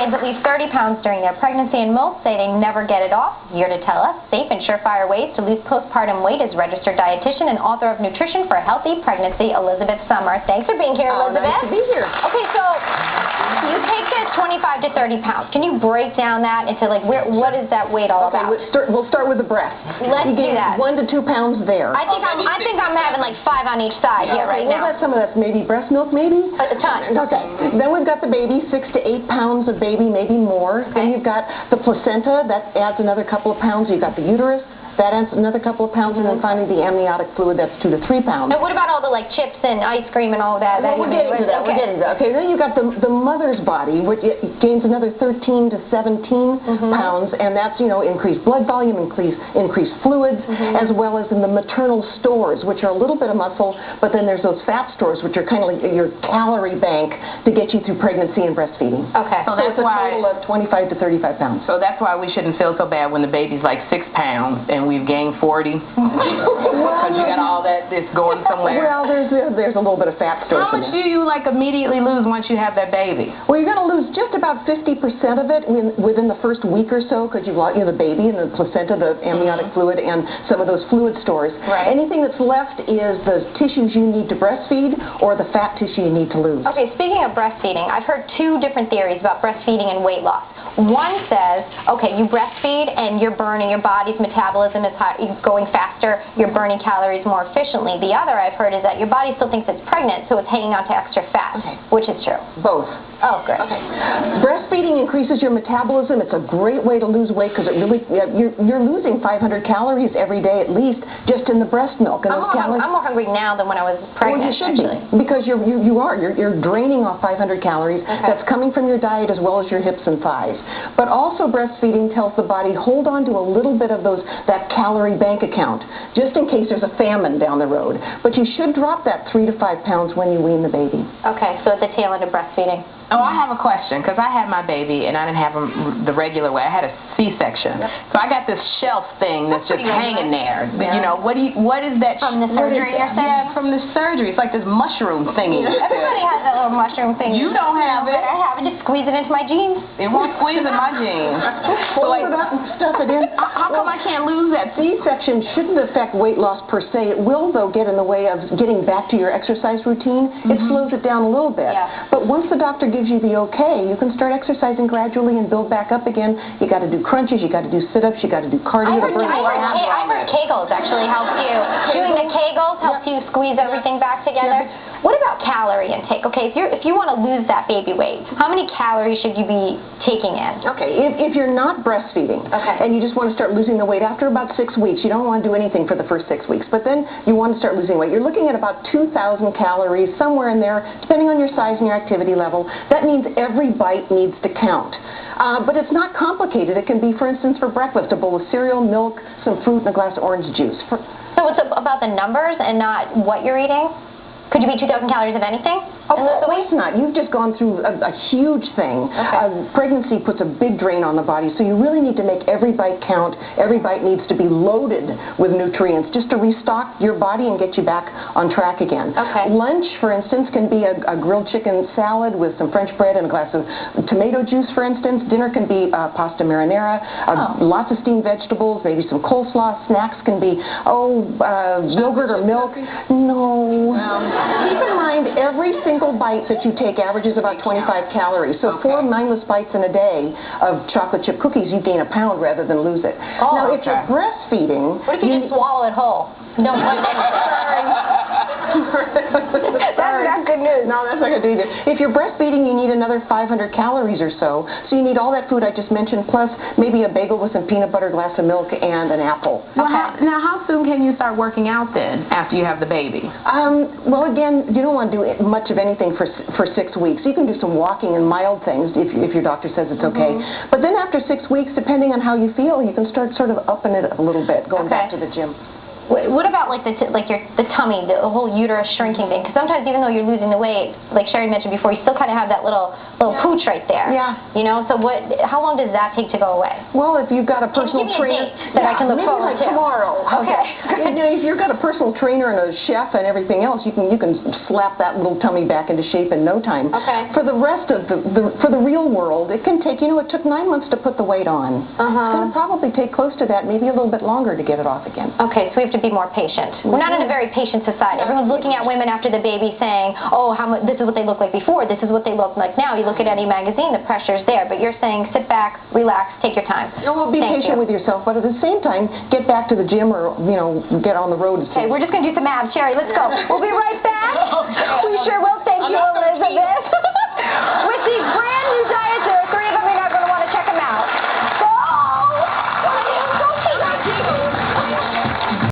gains at least 30 pounds during their pregnancy, and most say they never get it off. Here to tell us safe and surefire ways to lose postpartum weight is registered dietitian and author of Nutrition for a Healthy Pregnancy, Elizabeth Sommer. Thanks for being here, Elizabeth. Nice to be here. Okay, so you take this 25 to 30 pounds. Can you break down that into, like, what is that weight all about? We'll start with the breast. Let's do that. 1 to 2 pounds there. I think I'm having like 5 on each side here right now. We'll let some of that's maybe breast milk, maybe? A ton. Okay. Then we've got the baby, 6 to 8 pounds of baby, maybe more. Okay. Then you've got the placenta, that adds another couple of pounds. You've got the uterus. That adds another couple of pounds, and then finally the amniotic fluid, that's 2 to 3 pounds. And what about all the like chips and ice cream and all of that? We're getting to that. Okay. We're getting to that. Okay, then you've got the mother's body, which gains another 13 to 17 pounds, and that's, increased blood volume, increased fluids, as well as in the maternal stores, which are a little bit of muscle, but then there's those fat stores, which are kind of like your calorie bank to get you through pregnancy and breastfeeding. Okay. So that's a total of 25 to 35 pounds. So that's why we shouldn't feel so bad when the baby's like 6 pounds and we've gained 40 because you got all that that's going somewhere. Well, there's a little bit of fat stored. How much do you immediately lose once you have that baby? Well, you're going to lose just about 50% of it within the first week or so, because you've lost the baby and the placenta, the amniotic fluid, and some of those fluid stores. Right. Anything that's left is the tissues you need to breastfeed or the fat tissue you need to lose. Okay, speaking of breastfeeding, I've heard 2 different theories about breastfeeding and weight loss. One says, okay, you breastfeed and you're burning, your body's metabolism is going faster, you're burning calories more efficiently. The other I've heard is that your body still thinks it's pregnant, so it's hanging on to extra fat, which is true. Both. Oh, great. Okay. Breastfeeding increases your metabolism. It's a great way to lose weight because you're losing 500 calories every day at least just in the breast milk. And I'm more hungry now than when I was pregnant. Well, you should be, because you're draining off 500 calories. Okay. That's coming from your diet as well as your hips and thighs. But also breastfeeding tells the body, hold on to a little bit of that calorie bank account just in case there's a famine down the road. But you should drop that 3 to 5 pounds when you wean the baby. Okay, so at the tail end of breastfeeding. Oh, I have a question, because I had my baby and I didn't have him the regular way. I had a C-section. So I got this shelf thing that's just hanging there. Yeah. What is that? From the surgery, you're saying? Yeah, from the surgery. It's like this mushroom thingy. Everybody has that little mushroom thing. You don't have it. I have it. Just squeeze it into my jeans. It won't squeeze in my jeans. Fold it up and stuff it in. How come I can't lose that? C-section shouldn't affect weight loss per se. It will, though, get in the way of getting back to your exercise routine. It slows it down a little bit. Yeah. But once the doctor gives you the okay, you can start exercising gradually and build back up again. You got to do crunches, you got to do sit-ups, you got to do cardio. I heard Kegels actually helps you. Doing the Kegels helps you squeeze everything back together. What about calorie intake? Okay, if you want to lose that baby weight, how many calories should you be taking in? Okay, if you're not breastfeeding and you just want to start losing the weight after about 6 weeks, you don't want to do anything for the first 6 weeks, but then you want to start losing weight. You're looking at about 2,000 calories, somewhere in there, depending on your size and your activity level. That means every bite needs to count. But it's not complicated. It can be, for instance, for breakfast, a bowl of cereal, milk, some fruit, and a glass of orange juice. So it's about the numbers and not what you're eating? Could you be 2,000 calories of anything? Of course not. You've just gone through a huge thing. Pregnancy puts a big drain on the body, so you really need to make every bite count. Every bite needs to be loaded with nutrients just to restock your body and get you back on track again. Lunch, for instance, can be a grilled chicken salad with some French bread and a glass of tomato juice, for instance. Dinner can be pasta marinara, lots of steamed vegetables, maybe some coleslaw. Snacks can be, yogurt or milk. No. Keep in mind, every single bite that you take averages about 25 calories. So 4 mindless bites in a day of chocolate chip cookies, you gain a pound rather than lose it. Now, if you're breastfeeding... What if you just swallow it whole? No, that's not good news. No, that's not good news. If you're breastfeeding, you need another 500 calories or so. So you need all that food I just mentioned, plus maybe a bagel with some peanut butter, glass of milk, and an apple. Well, now, how soon can you start working out then, after you have the baby? Well, again, you don't want to do much of anything for 6 weeks. You can do some walking and mild things if your doctor says it's okay. But then after 6 weeks, depending on how you feel, you can start sort of upping it a little bit, going back to the gym. What about like the tummy, the whole uterus shrinking thing? Because sometimes even though you're losing the weight, like Sherry mentioned before, you still kind of have that little pooch right there. Yeah. You know, so how long does that take to go away? Well, if you've got a personal trainer that I can look maybe forward like to. tomorrow. Okay. You know, if you've got a personal trainer and a chef and everything else, you can slap that little tummy back into shape in no time. Okay. For the rest of for the real world, it can take, you know, it took 9 months to put the weight on. It's going to probably take close to that, maybe a little bit longer to get it off again. Okay, so we have to be more patient. We're not in a very patient society. Everyone's looking at women after the baby saying, oh, this is what they look like before, this is what they look like now. You look at any magazine, the pressure's there, but you're saying sit back, relax, take your time. Well, be patient with yourself, but at the same time, get back to the gym or, you know, get on the road. Okay, we're just going to do some abs. Sherry, let's go. We'll be right back. We sure